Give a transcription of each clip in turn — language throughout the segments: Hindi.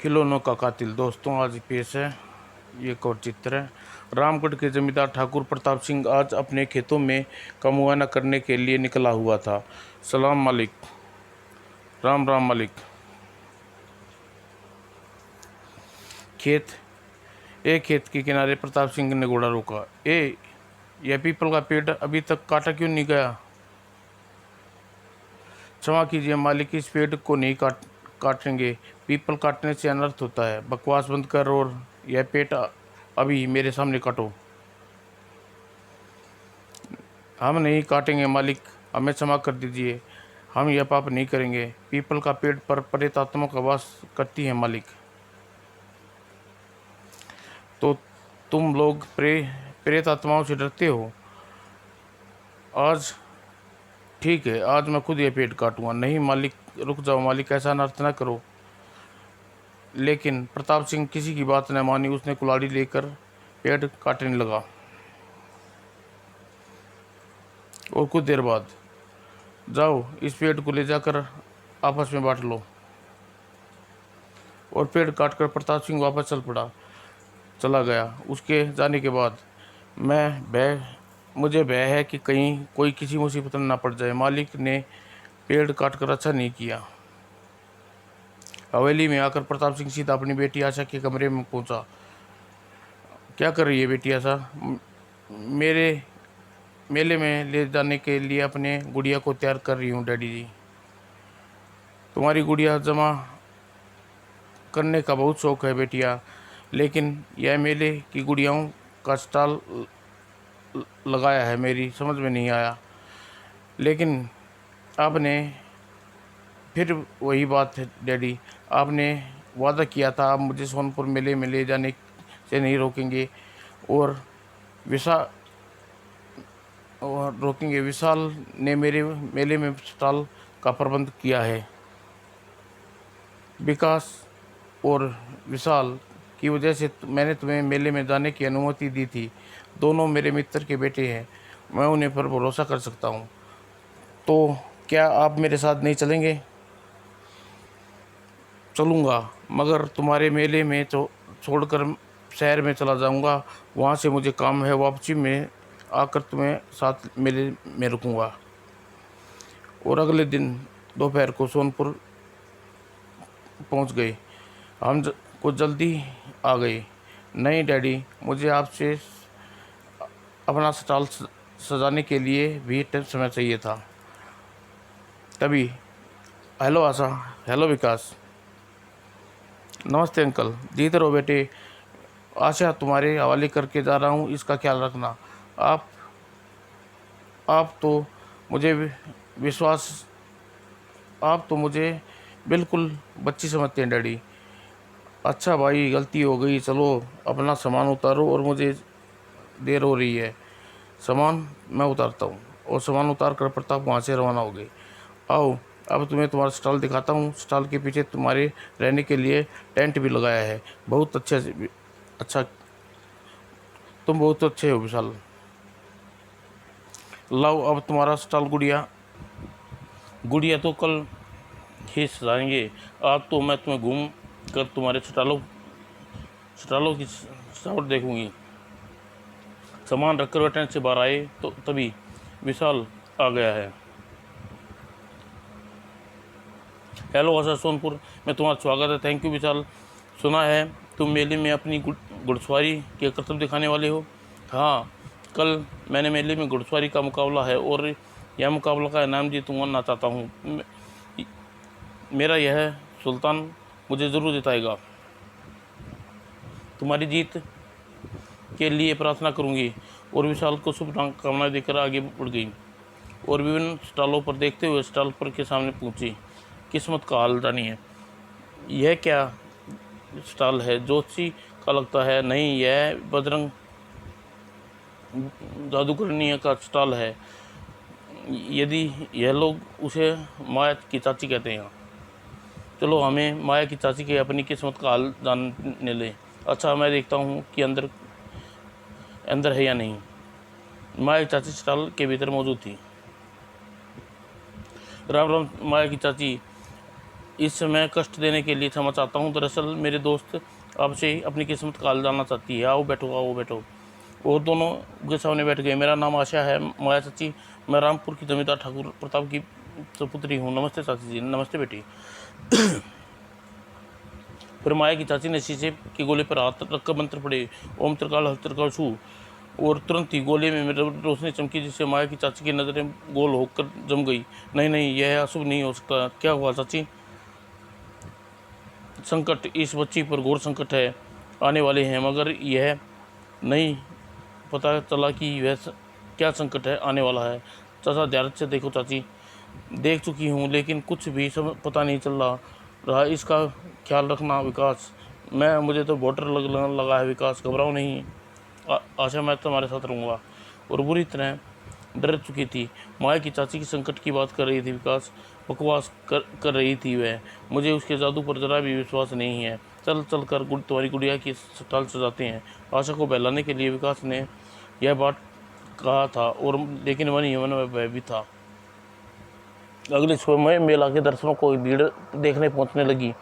खिलौनों का कातिल। दोस्तों, आज पेश है ये एक और चित्र है। रामगढ़ के जमींदार ठाकुर प्रताप सिंह आज अपने खेतों में कमुआना करने के लिए निकला हुआ था। सलाम मालिक, राम राम मालिक। खेत के किनारे प्रताप सिंह ने घोड़ा रोका। यह पीपल का पेड़ अभी तक काटा क्यों नहीं गया? क्षमा कीजिए मालिक, इस पेड़ को नहीं काटेंगे। पीपल काटने से अनर्थ होता है। बकवास बंद कर और यह पेड़ अभी मेरे सामने काटो। हम नहीं काटेंगे मालिक, हमें क्षमा कर दीजिए, हम यह पाप नहीं करेंगे। पीपल का पेड़ पर प्रेत आत्मा का वास करती है मालिक। तो तुम लोग प्रेत आत्माओं से डरते हो? आज ठीक है, आज मैं खुद ये पेड़ काटूंगा। नहीं मालिक, रुक जाओ मालिक, ऐसा अनर्थ न करो। लेकिन प्रताप सिंह किसी की बात न मानी। उसने कुल्हाड़ी लेकर पेड़ काटने लगा और कुछ देर बाद, जाओ इस पेड़ को ले जाकर आपस में बांट लो। और पेड़ काटकर प्रताप सिंह वापस चला गया। उसके जाने के बाद मुझे भय है कि कहीं कोई किसी मुसीबत में ना पड़ जाए। मालिक ने पेड़ काटकर अच्छा नहीं किया। हवेली में आकर प्रताप सिंह सीधा अपनी बेटी आशा के कमरे में पहुंचा। क्या कर रही है बेटी आशा? मेरे मेले में ले जाने के लिए अपने गुड़िया को तैयार कर रही हूँ डैडी जी। तुम्हारी गुड़िया जमा करने का बहुत शौक है बेटिया, लेकिन यह मेले की गुड़ियाओं का स्टॉल लगाया है, मेरी समझ में नहीं आया। लेकिन आपने फिर वही बात है डैडी, आपने वादा किया था आप मुझे सोनपुर मेले में ले जाने से नहीं रोकेंगे और विशाल ने मेरे मेले में स्टॉल का प्रबंध किया है। विकास और विशाल की वजह से मैंने तुम्हें मेले में जाने की अनुमति दी थी। दोनों मेरे मित्र के बेटे हैं, मैं उन्हें पर भरोसा कर सकता हूँ। तो क्या आप मेरे साथ नहीं चलेंगे? चलूँगा, मगर तुम्हारे मेले में छोड़कर शहर में चला जाऊँगा। वहाँ से मुझे काम है, वापसी में आकर तुम्हें साथ मेले में रुकूँगा। और अगले दिन दोपहर को सोनपुर पहुँच गए। कुछ जल्दी आ गए। नहीं डैडी, मुझे आपसे अपना स्टॉल सजाने के लिए भी समय चाहिए था। तभी हेलो आशा, हेलो विकास। नमस्ते अंकल। जीते रहो बेटे। आशा तुम्हारे हवाले करके जा रहा हूँ, इसका ख्याल रखना। आप तो मुझे विश्वास आप तो मुझे बिल्कुल बच्ची समझते हैं डैडी। अच्छा भाई, गलती हो गई, चलो अपना सामान उतारो और मुझे देर हो रही है। सामान मैं उतारता हूँ। और सामान उतार कर प्रताप वहाँ से रवाना हो गए। आओ अब तुम्हें तुम्हारा स्टॉल दिखाता हूँ। स्टॉल के पीछे तुम्हारे रहने के लिए टेंट भी लगाया है। बहुत अच्छा, तुम बहुत अच्छे हो विशाल। लाओ अब तुम्हारा स्टॉल। गुड़िया तो कल ही सजाएंगे। आज तो मैं तुम्हें घूम कर तुम्हारे स्टॉलों की सजावट देखूंगी। सामान रखकर वह टेंट से बाहर आए तो तभी विशाल आ गया है। हेलो आशा, सोनपुर में तुम्हारा स्वागत है। थैंक यू विशाल। सुना है तुम मेले में अपनी घुड़सवारी के करतब दिखाने वाले हो। हाँ, कल मैंने मेले में घुड़सवारी का मुकाबला है और यह मुकाबला का इनाम जीतूंगा चाहता हूँ। मेरा यह सुल्तान मुझे ज़रूर जिताएगा। तुम्हारी जीत के लिए प्रार्थना करूंगी। और विशाल को शुभकामनाएं देकर आगे बढ़ गई और विभिन्न स्टॉलों पर देखते हुए स्टॉल पर के सामने पहुंची। किस्मत का हाल जानिए। यह क्या स्टॉल है? ज्योतिषी का लगता है। नहीं, यह बजरंग जादूगरनी का स्टॉल है। यदि यह लोग उसे माया की चाची कहते हैं। चलो हमें माया की चाची के अपनी किस्मत का हाल जानने ले। अच्छा, मैं देखता हूँ कि अंदर है या नहीं। माया की चाची स्टॉल के भीतर मौजूद थी। राम राम माया की चाची, इस समय कष्ट देने के लिए क्षमा चाहता हूँ। दरअसल मेरे दोस्त आपसे अपनी किस्मत का हाल जानना चाहती है। आओ बैठो। वो दोनों के सामने बैठ गए। मेरा नाम आशा है। माया चाची, मैं रामपुर की जमींदार ठाकुर प्रताप की सुपुत्री हूँ। नमस्ते चाची जी। नमस्ते बेटी। फिर माया की चाची ने शीशे के गोले पर हाथ रखकर मंत्र पड़े, ओम त्रिकाल हस्त्रकाल छू, और तुरंत ही गोले में मेरे रोशनी चमकी, जिससे माया की चाची की नज़रें गोल होकर जम गई। नहीं, यह अशुभ नहीं हो सकता। क्या हुआ चाची? संकट, इस बच्ची पर घोर संकट है, आने वाले हैं, मगर यह नहीं पता चला कि वह क्या संकट है आने वाला है। चाचा ध्यान से देखो चाची। देख चुकी हूँ, लेकिन कुछ भी सब पता नहीं चल रहा। इसका ख्याल रखना विकास। मुझे तो बहुत डर लगा है विकास। घबराओ नहीं आशा, मैं तुम्हारे साथ रहूँगा। और बुरी तरह डर चुकी थी। माया की चाची की संकट की बात कर रही थी विकास, बकवास कर रही थी वह। मुझे उसके जादू पर जरा भी विश्वास नहीं है। चल कर तुम्हारी गुड़िया की अस्पताल सजाते हैं। आशा को बहलाने के लिए विकास ने यह बात कहा था, और लेकिन मन ही मन में भय भी था। अगले सुबह मेला के दर्शनों को भीड़ देखने पहुंचने लगी।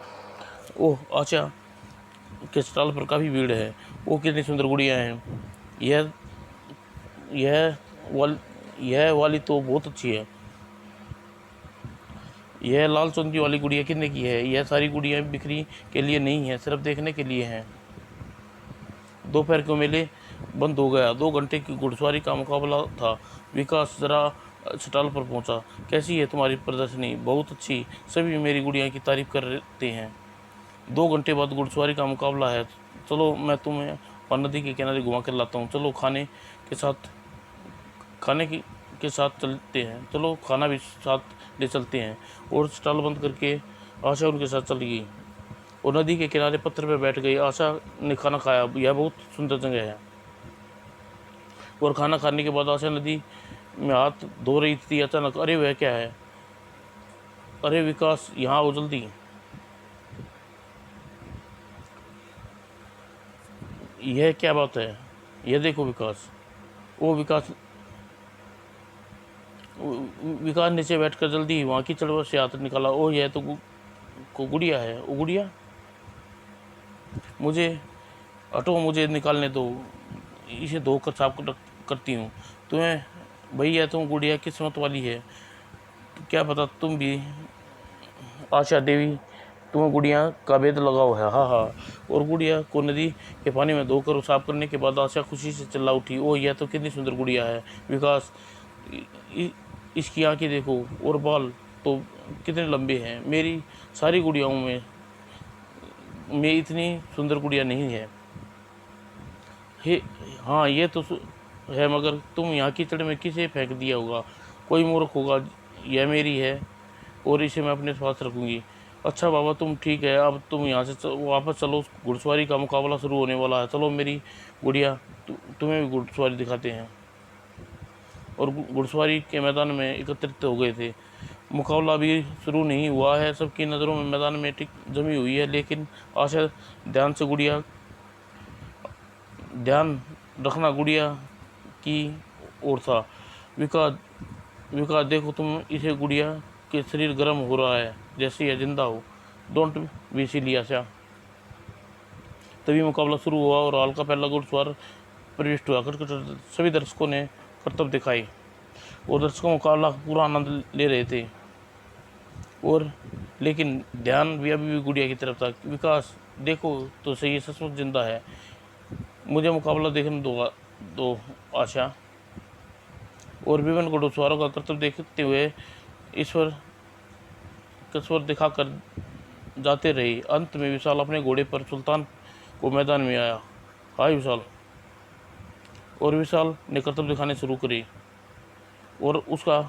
ओह, आशा के स्टॉल पर काफ़ी भीड़ है। वो कितनी सुंदर गुड़िया हैं। यह यह यह वाली तो बहुत अच्छी है। यह लाल चुंदी वाली गुड़िया कितने की है? यह सारी गुड़ियाँ बिक्री के लिए नहीं है, सिर्फ देखने के लिए हैं। दोपहर को मेले बंद हो गया। 2 घंटे की घुड़सवारी का मुकाबला था। विकास जरा स्टॉल पर पहुंचा। कैसी है तुम्हारी प्रदर्शनी? बहुत अच्छी, सभी मेरी गुड़िया की तारीफ करते हैं। 2 घंटे बाद घुड़सवारी का मुकाबला है। चलो मैं तुम्हें और नदी के किनारे घुमा कर लाता हूँ। चलो खाने के साथ चलते हैं। चलो खाना भी साथ ले चलते हैं। और स्टॉल बंद करके आशा उनके साथ चली गई और नदी के किनारे पत्थर पर बैठ गई। आशा ने खाना खाया। यह बहुत सुंदर जगह है। और खाना खाने के बाद आशा नदी में हाथ धो रही थी। अचानक, अरे वह क्या है? अरे विकास, यहाँ आओ जल्दी। यह क्या बात है? यह देखो विकास। वो विकास नीचे बैठकर जल्दी वहाँ की चड़वट से हाथ निकाला। ओह, यह तो गुड़िया है। वो गुड़िया? मुझे हटो, मुझे निकालने दो। इसे धोकर साफ करती हूँ। तुम्हें भैया, तुम गुड़िया किस्मत वाली है। तो क्या पता तुम भी आशा देवी, तुम्हें गुड़िया का भेद लगाओ है। हाँ। और गुड़िया को नदी के पानी में धोकर साफ करने के बाद आशा खुशी से चिल्ला उठी। ओह, यह तो कितनी सुंदर गुड़िया है विकास। इसकी आंखें देखो और बाल तो कितने लंबे हैं। मेरी सारी गुड़ियाओं में इतनी सुंदर गुड़िया नहीं है। हाँ, ये तो है, मगर तुम यहाँ कीचड़ में किसे फेंक दिया होगा? कोई मूर्ख होगा। यह मेरी है और इसे मैं अपने पास रखूँगी। अच्छा बाबा, तुम ठीक है। अब तुम यहाँ से वापस चलो। घुड़सवारी का मुकाबला शुरू होने वाला है। चलो मेरी गुड़िया, तुम्हें भी घुड़सवारी दिखाते हैं। और घुड़सवारी के मैदान में एकत्रित हो गए थे। मुकाबला अभी शुरू नहीं हुआ है। सबकी नज़रों में मैदान में जमी हुई है, लेकिन आशा ध्यान रखना गुड़िया की ओर था। विकास देखो तुम इसे, गुड़िया के शरीर गर्म हो रहा है जैसे यह जिंदा हो। डोंट बी सिली आशा। तभी मुकाबला शुरू हुआ और हाल का पहला घुड़सवार प्रविष्ट हुआ। सभी दर्शकों ने करतब दिखाई और दर्शकों मुकाबला पूरा आनंद ले रहे थे। और लेकिन ध्यान भी अभी भी गुड़िया की तरफ था। विकास देखो तो सही, सचमुच जिंदा है। मुझे मुकाबला देखने दो आशा। और विभिन्न घुड़सवारों का करतब देखते हुए ईश्वर दिखाकर जाते रहे। अंत में विशाल अपने घोड़े पर सुल्तान को मैदान में आया। हाय विशाल। और विशाल ने करतब दिखाने शुरू करी और उसका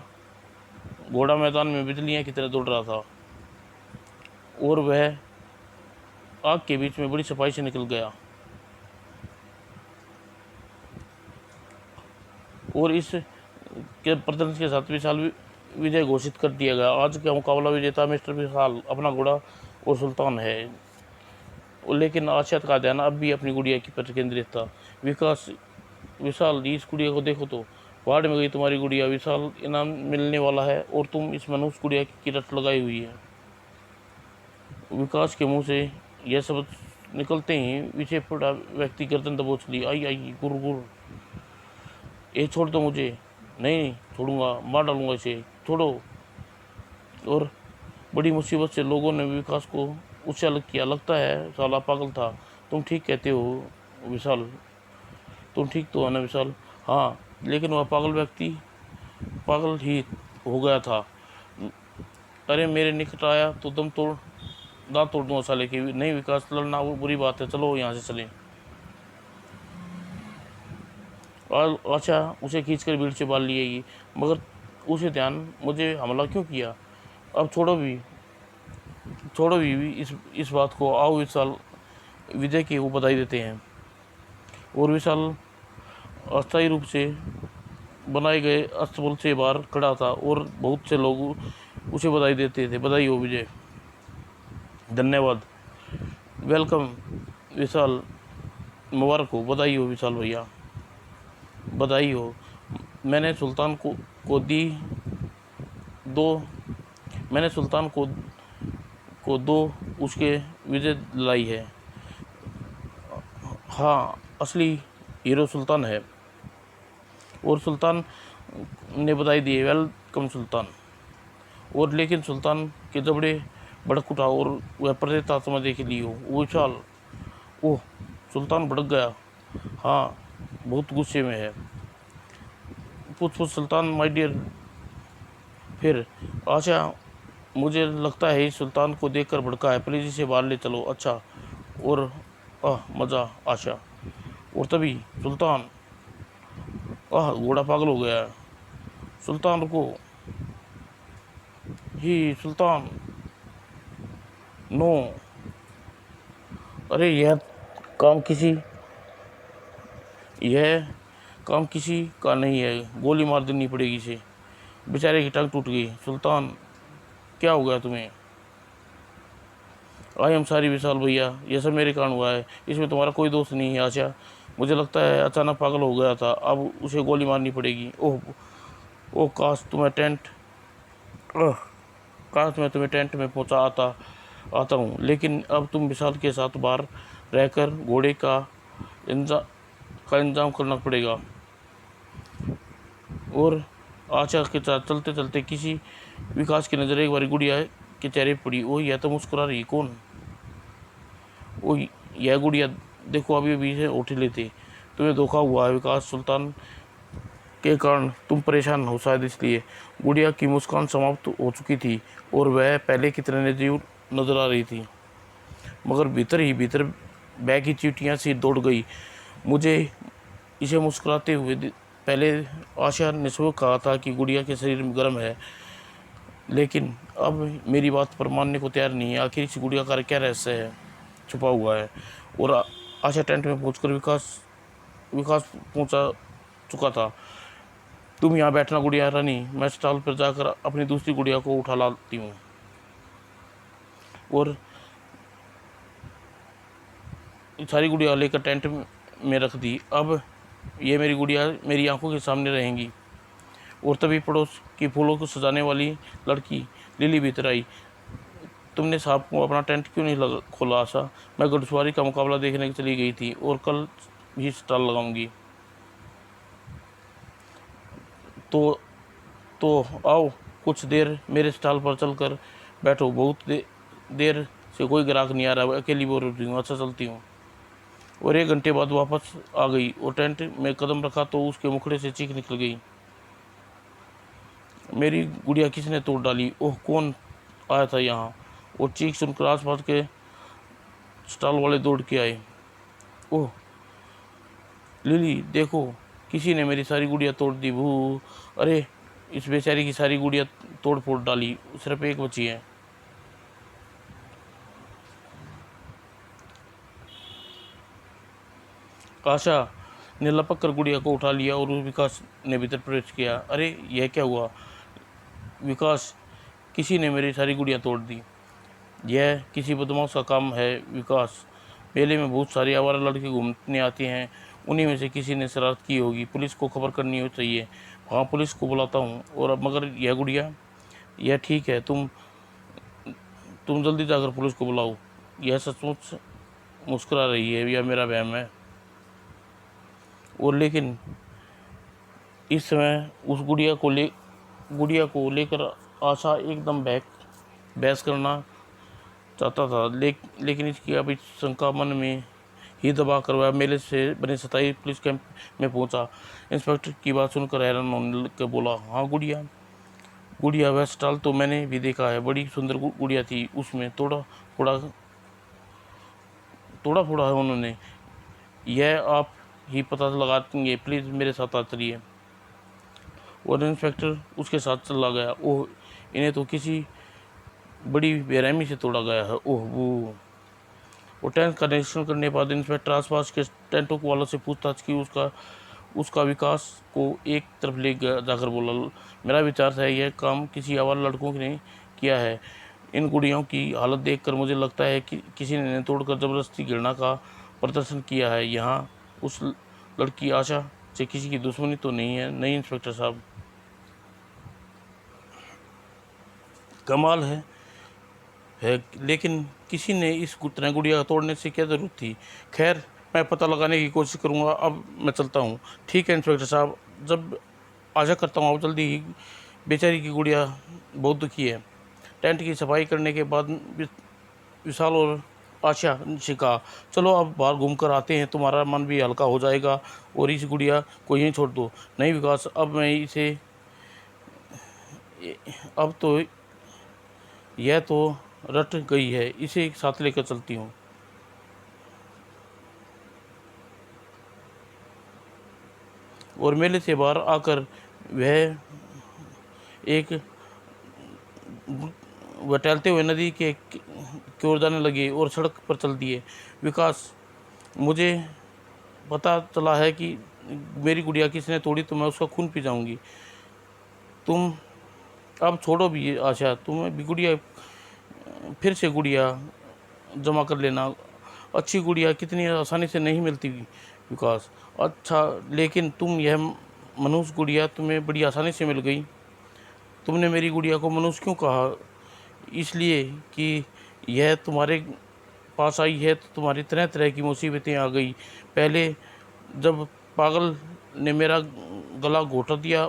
घोड़ा मैदान में बिजलियां की तरह दौड़ रहा था और वह आग के बीच में बड़ी सफाई से निकल गया। और इस के प्रदर्शन के साथ विशाल विजय घोषित कर दिया गया। आज का मुकाबला विजेता मिस्टर विशाल, अपना घोड़ा और सुल्तान है। लेकिन आशा का ध्यान अब भी अपनी गुड़िया की पर केंद्रित था। विशाल, इस गुड़िया को देखो तो, पहाड़ में गई तुम्हारी गुड़िया। विशाल, इनाम मिलने वाला है और तुम इस मनुष्य गुड़िया की रट लगाई हुई है। विकास के मुंह से यह शब्द निकलते ही पीछे पड़ा व्यक्ति गर्दन दबोच ली। आई आई गुर गुर, ये छोड़ दो मुझे। नहीं छोड़ूंगा, मार डालूंगा इसे, छोड़ो। और बड़ी मुसीबत से लोगों ने विकास को उससे अलग किया। लगता है साला पागल था। तुम ठीक कहते हो विशाल, तुम ठीक तो है ना विशाल? हाँ, लेकिन वह पागल व्यक्ति पागल ही हो गया था। अरे मेरे निकट आया तो दांत तोड़ दूंगा साले की। नहीं विकास, लड़ना वो बुरी बात है, चलो यहाँ से चलें। और अच्छा, उसे खींचकर भीड़ से बाल लिएगी, मगर उसे ध्यान मुझे हमला क्यों किया। अब छोड़ो भी इस बात को। आओ विशाल विजय की वो बधाई देते हैं। और विशाल अस्थायी रूप से बनाए गए अस्तबल से बाहर खड़ा था और बहुत से लोग उसे बधाई देते थे। बधाई हो विजय, धन्यवाद, वेलकम विशाल, मुबारक हो, बधाई हो विशाल भैया, बधाई हो। मैंने सुल्तान को दी दो मैंने सुल्तान को दो उसके विजय लाई है। हाँ, असली हीरो सुल्तान है। और सुल्तान ने बधाई दी, वेलकम सुल्तान। और लेकिन सुल्तान के जबड़े भड़क उठा और वह प्रेत आत्मा देख ली हो। वो विशाल, ओह, सुल्तान भड़क गया। हाँ, बहुत गुस्से में है। पूछ सुल्तान माय डियर। फिर अच्छा, मुझे लगता है इस सुल्तान को देखकर भड़का है, प्लीज इसे बाहर ले चलो। अच्छा, और मज़ा आशा। और तभी सुल्तान, घोड़ा पागल हो गया है। सुल्तान रुको, ही सुल्तान, नो। अरे काम किसी यह काम किसी का नहीं है, गोली मार देनी पड़ेगी इसे। बेचारे की टांग टूट गई। सुल्तान, क्या हो गया तुम्हें? आई एम सॉरी विशाल भैया, यह सब मेरे कारण हुआ है, इसमें तुम्हारा कोई दोष नहीं है। आशा, मुझे लगता है अचानक पागल हो गया था, अब उसे गोली मारनी पड़ेगी। ओह ओह, काश मैं तुम्हें टेंट में पहुंचा आता हूँ, लेकिन अब तुम विशाल के साथ बाहर रहकर घोड़े का इंतजाम करना पड़ेगा। और आशा के साथ चलते चलते किसी विकास की नज़र एक बार गुड़िया के चेहरे पड़ी। ओ, यह तो मुस्कुरा रही, कौन? ओ, यह गुड़िया, देखो अभी अभी से उठ लेते। तुम्हें धोखा हुआ है विकास, सुल्तान के कारण तुम परेशान हो शायद इसलिए। गुड़िया की मुस्कान समाप्त हो चुकी थी और वह पहले की तरह निर्जीव नजर आ रही थी, मगर भीतर ही भीतर बैग की चींटियां सी दौड़ गई। मुझे इसे मुस्कुराते हुए पहले आशा ने सुबह कहा था कि गुड़िया के शरीर में गर्म है, लेकिन अब मेरी बात पर मानने को तैयार नहीं है। आखिर इस गुड़िया का क्या रहस्य है छुपा हुआ है। और आशा टेंट में पहुंचकर विकास पहुंचा चुका था। तुम यहाँ बैठना गुड़िया रानी, मैं स्टॉल पर जाकर अपनी दूसरी गुड़िया को उठा लाती हूँ। और सारी गुड़िया लेकर टेंट में रख दी। अब ये मेरी गुड़िया मेरी आंखों के सामने रहेंगी। और तभी पड़ोस की फूलों को सजाने वाली लड़की लिली भीतर आई। तुमने साहब को अपना टेंट क्यों नहीं खोला? आशा, मैं घुड़सवारी का मुकाबला देखने के चली गई थी और कल भी स्टॉल लगाऊंगी। तो आओ कुछ देर मेरे स्टॉल पर चलकर बैठो। बहुत देर से कोई ग्राहक नहीं आ रहा, अकेली बोर हो रही हूँ। अच्छा, चलती हूँ। और 1 घंटे बाद वापस आ गई और टेंट में कदम रखा तो उसके मुखड़े से चीख निकल गई। मेरी गुड़िया किसने तोड़ डाली? ओह, कौन आया था यहाँ? और चीख सुनकर आसपास के स्टॉल वाले दौड़ के आए। ओह लिली, देखो, किसी ने मेरी सारी गुड़िया तोड़ दी। भू, अरे इस बेचारी की सारी गुड़िया तोड़ फोड़ डाली, सिर्फ एक बची है। आशा ने लपक कर गुड़िया को उठा लिया और विकास ने भीतर प्रवेश किया। अरे यह क्या हुआ विकास? किसी ने मेरी सारी गुड़िया तोड़ दी। यह किसी बदमाश का काम है विकास। मेले में बहुत सारी आवारा लड़के घूमने आती हैं, उन्हीं में से किसी ने शरारत की होगी। पुलिस को खबर करनी हो चाहिए। हाँ, पुलिस को बुलाता हूँ। और अब मगर यह गुड़िया, यह ठीक है, तुम जल्दी जाकर पुलिस को बुलाओ। यह सचमुच मुस्कुरा रही है या मेरा वहम है? और लेकिन इस समय उस गुड़िया को लेकर आशा एकदम बहस करना चाहता था, लेकिन इसकी अभी शंका मन में ही दबा कर वह मेले से बने 27 पुलिस कैंप में पहुंचा। इंस्पेक्टर की बात सुनकर हैरान होने के बोला, हाँ गुड़िया वह स्टॉल तो मैंने भी देखा है, बड़ी सुंदर गुड़िया थी, उसमें तोड़ा फोड़ा है उन्होंने। यह आप ही पता लगाएंगे, प्लीज़ मेरे साथ चलिए। और इंस्पेक्टर उसके साथ चला गया। ओह, इन्हें तो किसी बड़ी बेरहमी से तोड़ा गया है। ओह वो टेंट का निरीक्षण करने के बाद इंस्पेक्टर आसपास के टेंटों वालों से पूछताछ की। उसका विकास को एक तरफ ले जाकर बोला, मेरा विचार है यह काम किसी आवारा लड़कों ने किया है। इन गुड़ियों की हालत देखकर मुझे लगता है कि किसी ने तोड़कर जबरदस्ती घृणा का प्रदर्शन किया है। यहाँ उस लड़की आशा से किसी की दुश्मनी तो नहीं है? नहीं इंस्पेक्टर साहब, कमाल है, लेकिन किसी ने इस तरह गुड़िया तोड़ने से क्या ज़रूरत थी? खैर, मैं पता लगाने की कोशिश करूँगा। अब मैं चलता हूँ। ठीक है इंस्पेक्टर साहब, जब आशा करता हूँ आप जल्दी ही। बेचारी की गुड़िया बहुत दुखी है। टेंट की सफाई करने के बाद विशाल और आशा से कहा, चलो अब बाहर घूम कर आते हैं, तुम्हारा मन भी हल्का हो जाएगा और इस गुड़िया को यहीं छोड़ दो। नहीं विकास, अब तो यह तो रट गई है, इसे एक साथ लेकर चलती हूँ। और मेले से बाहर आकर वह टहलते हुए नदी की ओर जाने लगे और सड़क पर चल दिए। विकास, मुझे पता चला है कि मेरी गुड़िया किसने तोड़ी, तो मैं उसका खून पी जाऊंगी। तुम अब छोड़ो भी आशा, तुम्हें भी गुड़िया फिर से गुड़िया जमा कर लेना। अच्छी गुड़िया कितनी आसानी से नहीं मिलती विकास। अच्छा, लेकिन यह मनुष्य गुड़िया तुम्हें बड़ी आसानी से मिल गई। तुमने मेरी गुड़िया को मनुष्य क्यों कहा? इसलिए कि यह तुम्हारे पास आई है तो तुम्हारी तरह तरह की मुसीबतें आ गई। पहले जब पागल ने मेरा गला घोटा दिया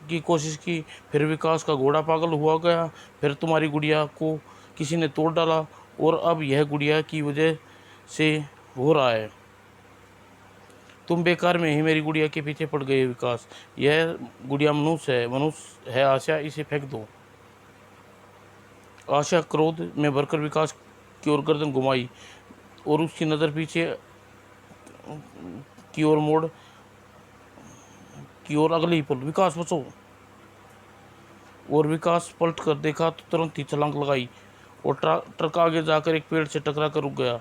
की कोशिश की, फिर विकास का घोड़ा पागल हुआ गया, फिर तुम्हारी गुड़िया को किसी ने तोड़ डाला, और अब यह गुड़िया की वजह से हो रहा है। तुम बेकार में ही मेरी गुड़िया के पीछे पड़ गए विकास। यह गुड़िया मनुष्य है आशा, इसे फेंक दो। आशा क्रोध में भरकर विकास की ओर गर्दन घुमाई और उसकी नज़र पीछे की ओर अगले ही पल, विकास बचो। और विकास पलट कर देखा तो तुरंत ही छलांग लगाई और ट्रक आगे जाकर एक पेड़ से टकरा कर रुक गया।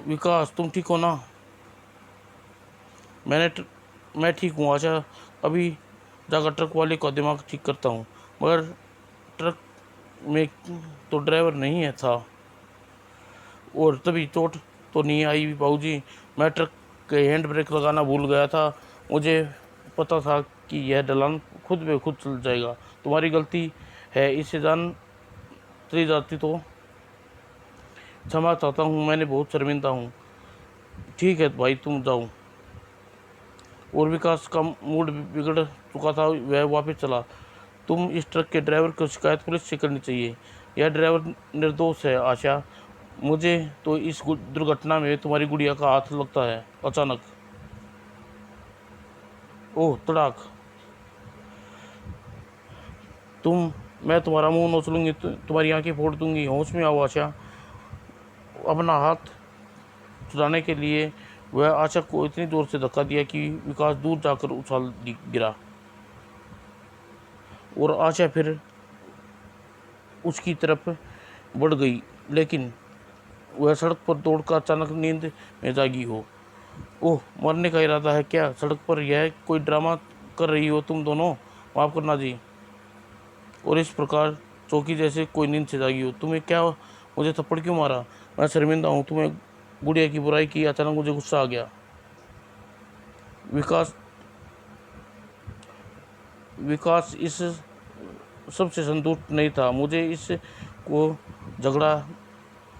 विकास, तुम ठीक हो ना? मैं ठीक हूँ आशा, अभी जाकर ट्रक वाले का दिमाग ठीक करता हूँ। मगर ट्रक में तो ड्राइवर नहीं है था, और तभी चोट तो नहीं आई बाबूजी, मैं ट्रक के हैंड ब्रेक लगाना भूल गया था। मुझे पता था कि यह ढलान खुद ब खुद चल जाएगा। तुम्हारी गलती है, इससे जान चली जाती तो क्षमा चाहता हूँ, मैंने बहुत शर्मिंदा हूँ। ठीक है भाई, तुम जाओ। और विकास का मूड बिगड़ चुका था, वह वापस चला। तुम इस ट्रक के ड्राइवर की शिकायत पुलिस से करनी चाहिए। यह ड्राइवर निर्दोष है आशा। मुझे तो इस दुर्घटना में तुम्हारी गुड़िया का हाथ लगता है। अचानक ओह तड़ाक, मैं तुम्हारा मुंह नोच लूँगी, तुम्हारी आंखें फोड़ दूंगी। होश में आओ आशा। अपना हाथ छुड़ाने के लिए वह आशा को इतनी जोर से धक्का दिया कि विकास दूर जाकर उछाल गिरा, और आशा फिर उसकी तरफ बढ़ गई, लेकिन वह सड़क पर दौड़कर अचानक नींद में जागी हो। ओह, मरने का इरादा है क्या? सड़क पर यह कोई ड्रामा कर रही हो तुम दोनों? माफ़ करना जी। और इस प्रकार चौकी जैसे कोई नींद से जागी हो। तुम्हें क्या, मुझे थप्पड़ क्यों मारा? मैं शर्मिंदा हूँ, तुम्हें गुड़िया की बुराई की, अचानक मुझे गुस्सा आ गया। विकास इस सबसे संतुष्ट नहीं था। मुझे इस को झगड़ा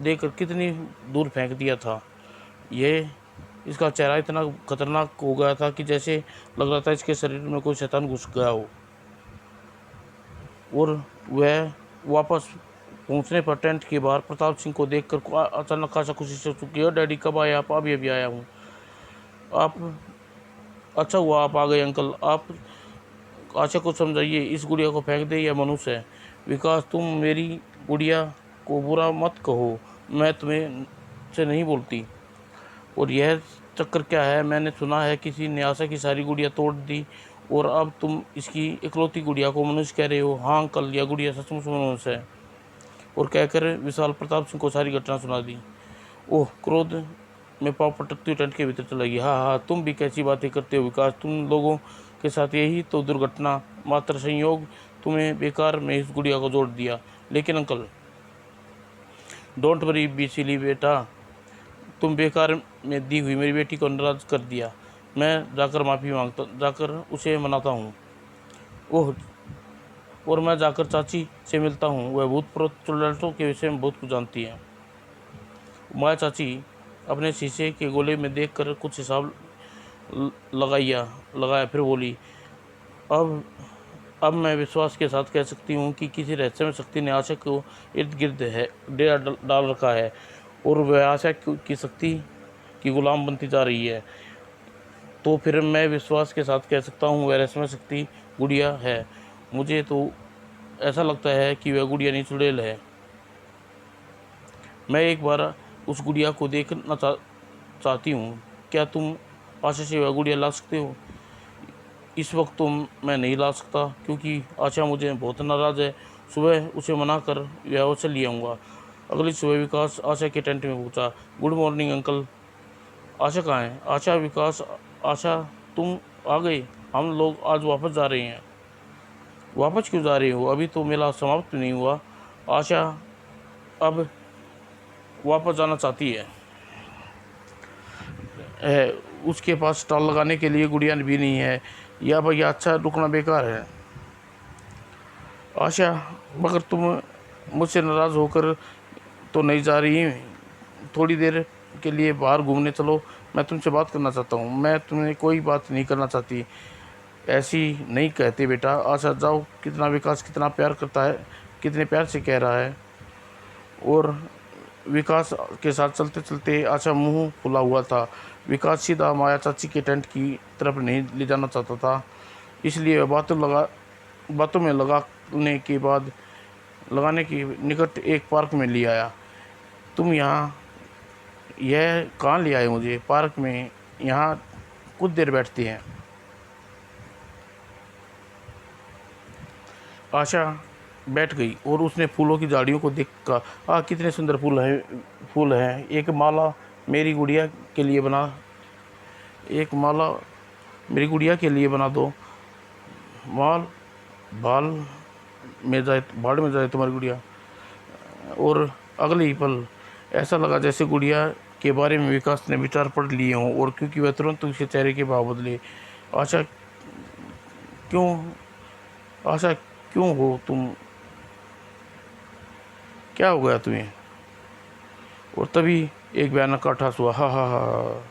देकर कितनी दूर फेंक दिया था। ये इसका चेहरा इतना खतरनाक हो गया था कि जैसे लग रहा था इसके शरीर में कोई शैतान घुस गया हो। और वह वापस पहुंचने पर टेंट के बाहर प्रताप सिंह को देखकर अचानक आशा खुशी से चुकी है। डैडी कब आए आप? अभी अभी आया हूँ। आप? अच्छा हुआ आप आ गए अंकल। आप आशा को समझाइए, इस गुड़िया को फेंक दे, यह मनुष्य है। विकास, तुम मेरी गुड़िया को बुरा मत कहो, मैं तुम्हें से नहीं बोलती। और यह चक्कर क्या है? मैंने सुना है किसी ने आशा की सारी गुड़िया तोड़ दी और अब तुम इसकी इकलौती गुड़िया को मनुष्य कह रहे हो। हाँ अंकल, यह गुड़िया सचमुच मनुष्य है। और कहकर विशाल प्रताप सिंह को सारी घटना सुना दी। ओह, क्रोध में पाँव पटकती हुई टेंट के भीतर चला गई। हाँ, तुम भी कैसी बातें करते हो विकास? तुम लोगों के साथ यही तो दुर्घटना, मात्र संयोग तुम्हें बेकार में इस गुड़िया को जोड़ दिया। लेकिन uncle, don't worry be silly बेटा, तुम बेकार में दी हुई मेरी बेटी को नाराज कर दिया। मैं जाकर माफ़ी मांगता, जाकर उसे मनाता हूँ। ओह, और मैं जाकर चाची से मिलता हूँ, वह भूत प्रेत चुड़ैलों के विषय में बहुत कुछ जानती है। माया चाची अपने शीशे के गोले में देखकर कुछ हिसाब लगाया, फिर बोली, अब मैं विश्वास के साथ कह सकती हूँ कि किसी रहस्यमय शक्ति ने आशा को इर्द गिर्द है डेरा डाल रखा है और वह आशा की शक्ति की गुलाम बनती जा रही है। तो फिर मैं विश्वास के साथ कह सकता हूँ वह रहस्यमय शक्ति गुड़िया है। मुझे तो ऐसा लगता है कि वह गुड़िया नहीं, चुड़ैल है। मैं एक बार उस गुड़िया को देखना चाहती हूँ। क्या तुम आशा से वह गुड़िया ला सकते हो? इस वक्त तो मैं नहीं ला सकता क्योंकि आशा मुझे बहुत नाराज़ है। सुबह उसे मना कर व्याह से ले आऊँगा। अगली सुबह विकास आशा के टेंट में पहुँचा। Good morning uncle. आशा कहाँ है? आशा, विकास, आशा तुम आ गए। हम लोग आज वापस जा रहे हैं। वापस क्यों जा रहे हो? अभी तो मेला समाप्त नहीं हुआ। आशा अब वापस जाना चाहती है। उसके पास स्टॉल लगाने के लिए गुड़िया भी नहीं है। या भैया, अच्छा रुकना बेकार है। आशा, मगर तुम मुझसे नाराज़ होकर तो नहीं जा रही? थोड़ी देर के लिए बाहर घूमने चलो, मैं तुमसे बात करना चाहता हूँ। मैं तुम्हें कोई बात नहीं करना चाहती। ऐसी नहीं कहते बेटा। आशा, जाओ। कितना विकास कितना प्यार करता है, कितने प्यार से कह रहा है। और विकास के साथ चलते चलते आशा मुंह फुला हुआ था। विकास सीधा माया चाची के टेंट की तरफ नहीं ले जाना चाहता था, इसलिए बातों में लगाने के निकट एक पार्क में ले आया। तुम यहाँ यह कहाँ ले आए मुझे? पार्क में, यहाँ कुछ देर बैठते हैं। आशा बैठ गई और उसने फूलों की झाड़ियों को देख कहा, कितने सुंदर फूल हैं। एक माला मेरी गुड़िया के लिए बना दो। माल बाल में जाए, भाड़ में जाए तुम्हारी गुड़िया। और अगले ही पल ऐसा लगा जैसे गुड़िया के बारे में विकास ने विचार पढ़ लिए हों, और क्योंकि वह तुरंत उसके चेहरे के भाव बदले। आशा क्यों हो तुम? क्या हो गया तुम्हें? और तभी एक भयानक आठास हुआ, हा हा हा।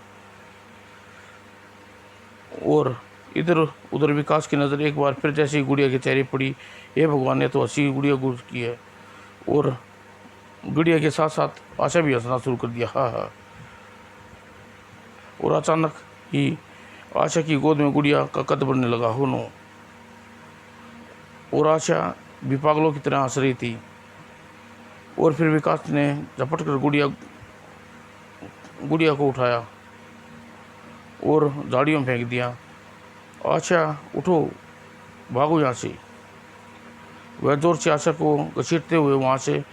और इधर उधर विकास की नज़र एक बार फिर जैसे ही गुड़िया के चेहरे पड़ी, हे भगवान, ने तो हंसी गुड़िया गुस्स की है। और गुड़िया के साथ साथ आशा भी हंसना शुरू कर दिया, हा हा। और अचानक ही आशा की गोद में गुड़िया का कद बढ़ने लगा, हो नो। और आशा भी पागलों की तरह हंस रही थी। और फिर विकास ने झपट कर गुड़िया को उठाया और झाड़ियों में फेंक दिया। आशा, उठो, भागो यहाँ से। वह जोर से आशा को घसीटते हुए वहाँ से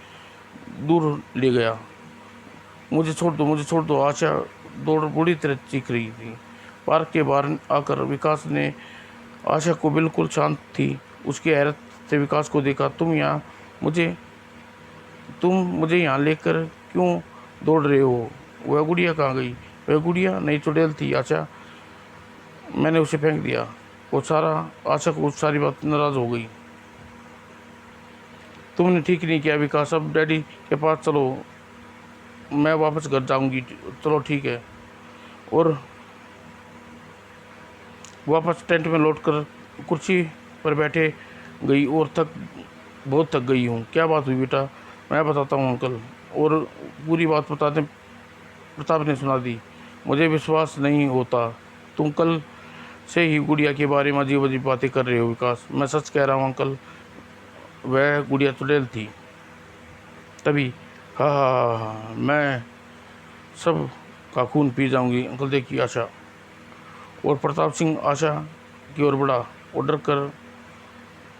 दूर ले गया। मुझे छोड़ दो। आशा दौड़ बुरी तरह चीख रही थी। पार्क के बाहर आकर विकास ने आशा को बिल्कुल शांत थी उसकी हैरत से विकास को देखा। तुम मुझे यहाँ लेकर क्यों दौड़ रहे हो? वह गुड़िया कहाँ गई? वह गुड़िया नहीं, चुड़ैल थी आशा। मैंने उसे फेंक दिया। आशा को सारी बात नाराज़ हो गई। तुमने ठीक नहीं किया विकास, अब डैडी के पास चलो, मैं वापस घर जाऊंगी। चलो ठीक है। और वापस टेंट में लौटकर कुर्सी पर बैठे गई और बहुत थक गई हूँ। क्या बात हुई बेटा? मैं बताता हूँ अंकल। और पूरी बात बताते प्रताप ने सुना दी। मुझे विश्वास नहीं होता, तुम कल से ही गुड़िया के बारे में अजीब अजीब बातें कर रहे हो विकास। मैं सच कह रहा हूँ अंकल, वह गुड़िया चुड़ैल थी। तभी हाँ हाँ हाँ हाँ, मैं सब का खून पी जाऊंगी। अंकल देखिए आशा। और प्रताप सिंह आशा की ओर बढ़ा और डर कर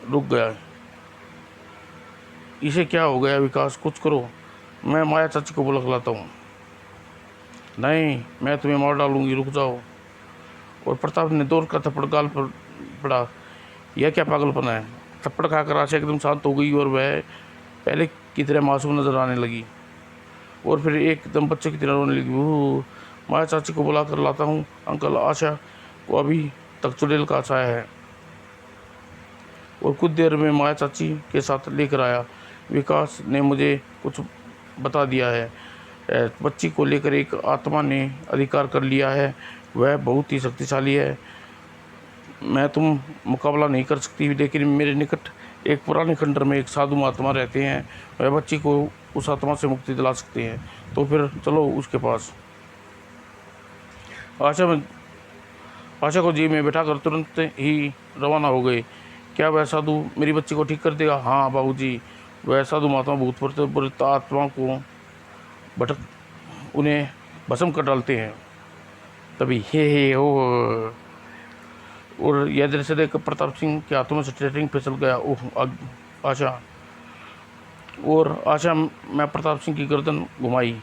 रुक गया। इसे क्या हो गया विकास? कुछ करो, मैं माया चाची को बुला लाता हूँ। नहीं, मैं तुम्हें मार डालूंगी, रुक जाओ। और प्रताप ने दौड़ का थप्पड़ गाल पर पड़ा। यह क्या पागलपना है? थप्पड़ खाकर आशा एकदम शांत हो गई और वह पहले की तरह मासूम नजर आने लगी और फिर एकदम बच्चे की तरह रोने लगी। वो माया चाची को बुला कर लाता हूँ अंकल, आशा को अभी तक चुड़ैल का साया है। और कुछ देर में माया चाची के साथ लेकर आया। विकास ने मुझे कुछ बता दिया है। बच्ची को लेकर एक आत्मा ने अधिकार कर लिया है, वह बहुत ही शक्तिशाली है। मैं तुम मुकाबला नहीं कर सकती, लेकिन मेरे निकट एक पुराने खंडर में एक साधु महात्मा रहते हैं, वह बच्ची को उस आत्मा से मुक्ति दिला सकते हैं। तो फिर चलो उसके पास। आशा में आशा को जीप में बैठाकर तुरंत ही रवाना हो गए। क्या वह साधु मेरी बच्ची को ठीक कर देगा? हाँ बाबूजी, वह साधु महात्मा भूत प्रेत आत्माओं को भटक उन्हें भस्म कर डालते हैं। तभी हे हो। और यह दृश्य देख प्रताप सिंह के हाथों में स्टीयरिंग फिसल गया। ओह आशा। और आशा मैं प्रताप सिंह की गर्दन घुमाई।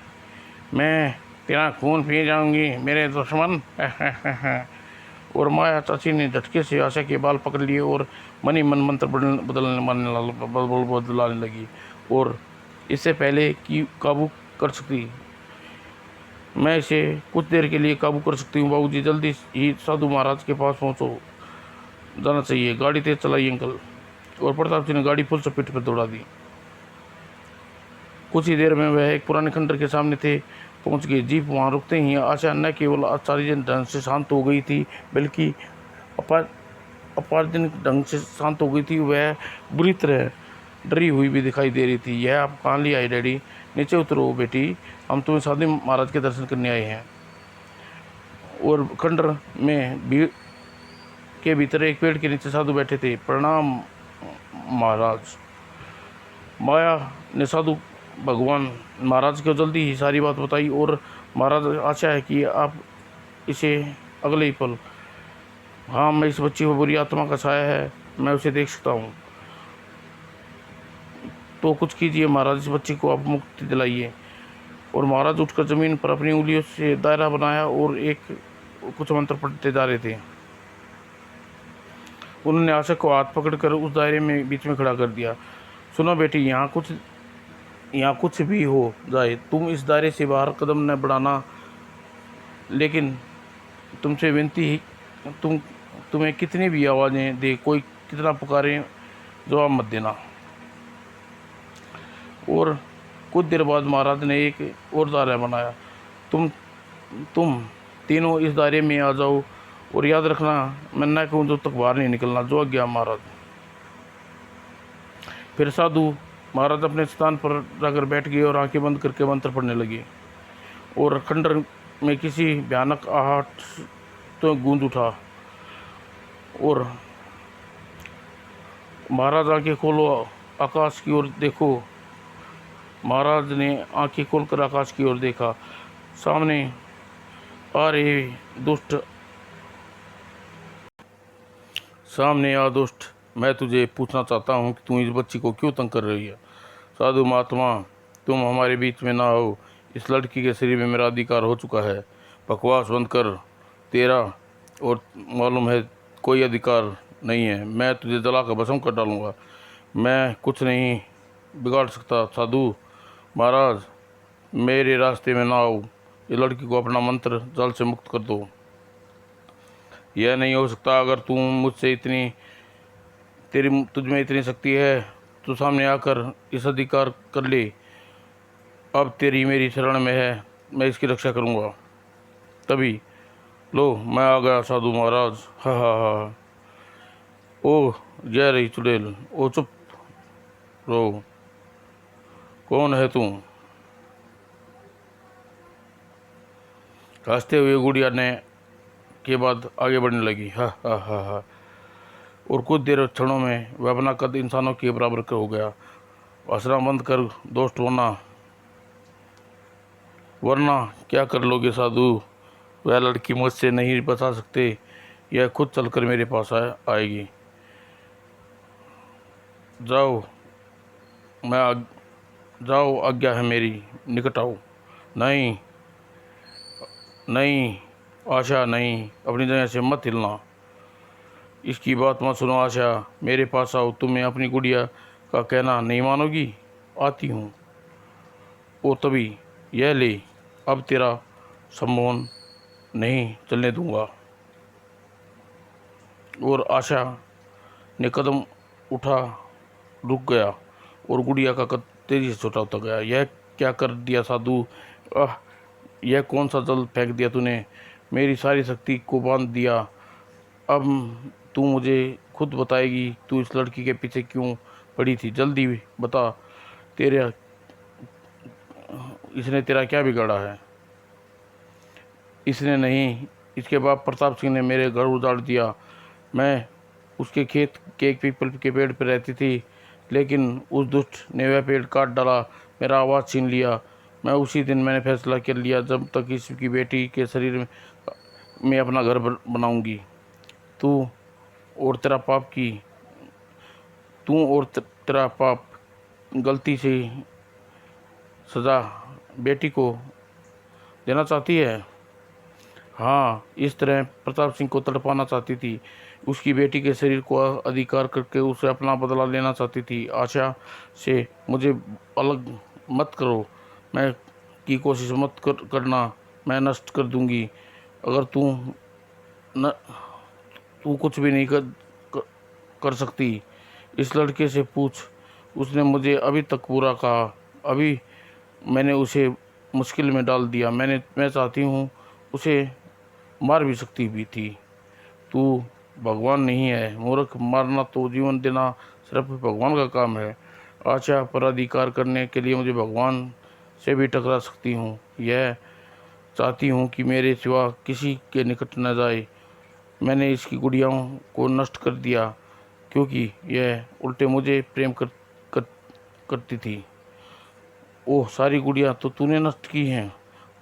मैं तेरा खून पी जाऊंगी मेरे दुश्मन। और माया चाची ने झटके से आशा के बाल पकड़ लिए और मन ही मन मंत्र बदलाने लगी। और इससे पहले कि काबू कर सकती, मैं इसे कुछ देर के लिए काबू कर सकती हूँ। बाबूजी जल्दी ही साधु महाराज के पास पहुँचो, जाना चाहिए। गाड़ी तेज चलाई अंकल। और प्रताप सिंह ने गाड़ी फुल स्पीड पर दौड़ा दी। कुछ ही देर में वह एक पुराने खंडर के सामने थे पहुंच गए। जीप वहां रुकते ही आशा न केवल आश्चर्य ढंग से शांत हो गई थी, बल्कि अपार्जनिक ढंग से शांत हो गई थी। वह बुरी तरह डरी हुई भी दिखाई दे रही थी। यह आप कहाँ ले आई डैडी? नीचे उतरो बेटी, हम तुम्हें साधु महाराज के दर्शन करने आए हैं। और खंडर में भीड़ के भीतर एक पेड़ के नीचे साधु बैठे थे। प्रणाम महाराज। माया ने साधु भगवान महाराज को जल्दी ही सारी बात बताई। और महाराज आशा है कि आप इसे अगले ही पल। हाँ, मैं इस बच्ची को बुरी आत्मा का साया है, मैं उसे देख सकता हूँ। तो कुछ कीजिए महाराज, इस बच्ची को आप मुक्ति दिलाइए। और महाराज उठकर जमीन पर अपनी उंगलियों से दायरा बनाया और कुछ मंत्र पढ़ते जा रहे थे। उन्होंने आशा को हाथ पकड़कर उस दायरे में बीच में खड़ा कर दिया। सुनो बेटी, यहाँ कुछ भी हो जाए, तुम इस दायरे से बाहर कदम न बढ़ाना। लेकिन तुमसे विनती ही, तुम्हें कितनी भी आवाज़ें दे, कोई कितना पुकारे, जवाब मत देना। और कुछ देर बाद महाराज ने एक और दायरा बनाया। तुम तीनों इस दायरे में आ जाओ और याद रखना, मैं न कहूँ जब तक बाहर नहीं निकलना। जो आज्ञा महाराज। फिर साधु महाराज अपने स्थान पर जाकर बैठ गए और आंखें बंद करके मंत्र पढ़ने लगे। और खंडर में किसी भयानक आहट तो गूंज उठा। और महाराज आंखें खोलो, आकाश की ओर देखो। महाराज ने आंखें खोलकर आकाश की ओर देखा। सामने आ रहे दुष्ट सामने आ दुष्ट, मैं तुझे पूछना चाहता हूँ कि तू इस बच्ची को क्यों तंग कर रही है? साधु महात्मा, तुम हमारे बीच में ना हो। इस लड़की के शरीर में मेरा अधिकार हो चुका है। बकवास बंद कर। तेरा और मालूम है कोई अधिकार नहीं है। मैं तुझे जला कर भस्म कर डालूंगा। मैं कुछ नहीं बिगाड़ सकता। साधु महाराज, मेरे रास्ते में ना आओ। इस लड़की को अपना मंत्र जाल से मुक्त कर दो। यह नहीं हो सकता। अगर तुझ में इतनी शक्ति है तो सामने आकर इस अधिकार कर ले। अब तेरी मेरी शरण में है, मैं इसकी रक्षा करूँगा। तभी लो मैं आ गया साधु महाराज। हा हा हा। ओह जय रही चुड़ैल। ओ चुप रहो, कौन है तू? हंसते हुए गुड़िया ने के बाद आगे बढ़ने लगी। हा हा हा हा। और कुछ देर क्षणों में वह अपना कद इंसानों के बराबर का हो गया। हंसना बंद कर दोस्त, वरना वरना क्या कर लोगे साधु? वह लड़की मुझसे नहीं बचा सकते, यह खुद चलकर मेरे पास आएगी। जाओ मैं जाओ, आज्ञा है मेरी, निकट आओ। नहीं नहीं आशा, नहीं, अपनी जगह से मत हिलना। इसकी बात मत सुनो आशा, मेरे पास आओ। तुम्हें अपनी गुड़िया का कहना नहीं मानोगी? आती हूँ। ओ तभी यह ले, अब तेरा सम्मोहन नहीं चलने दूंगा। और आशा ने कदम उठा, रुक गया और गुड़िया का कद तेजी से छोटा होता गया। यह क्या कर दिया साधु? आह, यह कौन सा जल फेंक दिया तूने? मेरी सारी शक्ति को बांध दिया। अब तू मुझे खुद बताएगी, तू इस लड़की के पीछे क्यों पड़ी थी? जल्दी बता, तेरे इसने तेरा क्या बिगाड़ा है? इसने नहीं, इसके बाप प्रताप सिंह ने मेरे घर उजाड़ दिया। मैं उसके खेत के एक पीपल के पेड़ पर रहती थी, लेकिन उस दुष्ट ने वह पेड़ काट डाला, मेरा आवाज़ छीन लिया। मैं उसी दिन मैंने फैसला कर लिया, जब तक इसकी बेटी के शरीर में अपना घर बनाऊंगी। तू और तेरा पाप की तू और तेरा पाप गलती से सजा बेटी को देना चाहती है। हाँ, इस तरह प्रताप सिंह को तड़पाना चाहती थी, उसकी बेटी के शरीर को अधिकार करके उसे अपना बदला लेना चाहती थी। आशा से मुझे अलग मत करो, मैं की कोशिश मत करना, मैं नष्ट कर दूंगी। अगर न तू कुछ भी नहीं कर, कर सकती। इस लड़के से पूछ, उसने मुझे अभी तक बुरा कहा, अभी मैंने उसे मुश्किल में डाल दिया। मैं चाहती हूँ उसे मार भी सकती भी थी। तू भगवान नहीं है मूर्ख, मारना तो जीवन देना सिर्फ भगवान का काम है। आशा पर अधिकार करने के लिए मुझे भगवान से भी टकरा सकती हूँ। यह चाहती हूँ कि मेरे सिवा किसी के निकट न जाए। मैंने इसकी गुड़ियाओं को नष्ट कर दिया क्योंकि यह उल्टे मुझे प्रेम कर, करती थी। ओह, सारी गुड़िया तो तूने नष्ट की हैं?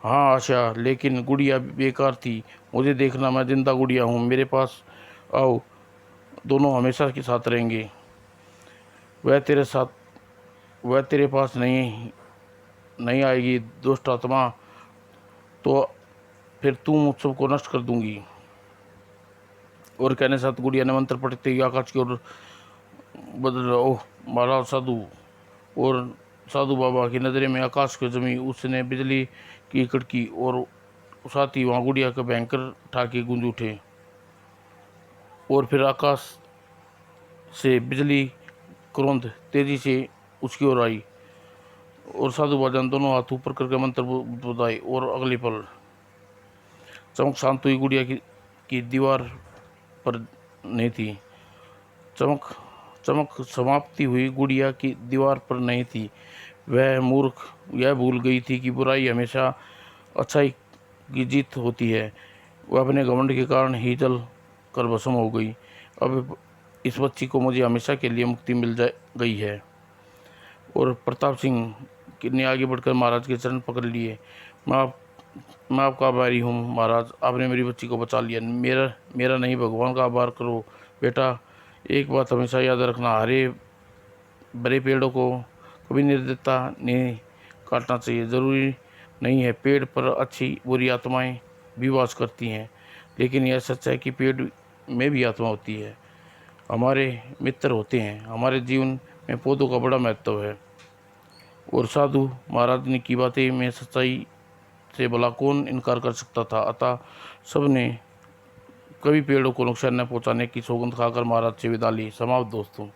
हाँ आशा, लेकिन गुड़िया बेकार थी। मुझे देखना, मैं जिंदा गुड़िया हूँ, मेरे पास आओ, दोनों हमेशा के साथ रहेंगे। वह तेरे साथ वह तेरे पास नहीं नहीं आएगी दुष्ट आत्मा, तो फिर तू मुझ सबको नष्ट कर दूंगी। और कहने साथ गुड़िया ने मंत्र पढ़ते ही आकाश की ओर बदल। ओह महाराज साधु और साधु बाबा की नज़रें में आकाश को जमी। उसने बिजली की कड़की और साथ ही वहाँ गुड़िया के भयंकर ठाके गूंज उठे और फिर आकाश से बिजली क्रोध तेजी से उसकी ओर आई और साधु बाजान दोनों हाथ ऊपर करके मंत्र बुधाए और अगले पल चमक शांत हुई। गुड़िया की दीवार पर नहीं थी। चमक चमक समाप्ति हुई, गुड़िया की दीवार पर नहीं थी। वह मूर्ख यह भूल गई थी कि बुराई हमेशा अच्छाई की जीत होती है। वह अपने घमंड के कारण ही जल कर भस्म हो गई। अब इस बच्ची को मुझे हमेशा के लिए मुक्ति मिल गई है। और प्रताप सिंह ने आगे बढ़कर महाराज के चरण पकड़ लिए। मैं आपका आभारी हूँ महाराज, आपने मेरी बच्ची को बचा लिया। मेरा नहीं, भगवान का आभार करो बेटा। एक बात हमेशा याद रखना, हरे भरे पेड़ों को कभी निर्दयता नहीं काटना चाहिए। ज़रूरी नहीं है पेड़ पर अच्छी बुरी आत्माएं भी वास करती हैं, लेकिन यह सच है कि पेड़ में भी आत्मा होती है, हमारे मित्र होते हैं। हमारे जीवन में पौधों का बड़ा महत्व है। और साधु महाराज ने की बातें में सच्चाई से भला कौन इनकार कर सकता था। अतः सबने कभी पेड़ों को नुकसान न पहुंचाने की सौगंध खाकर महाराज से विदा ली। समाप्त दोस्तों।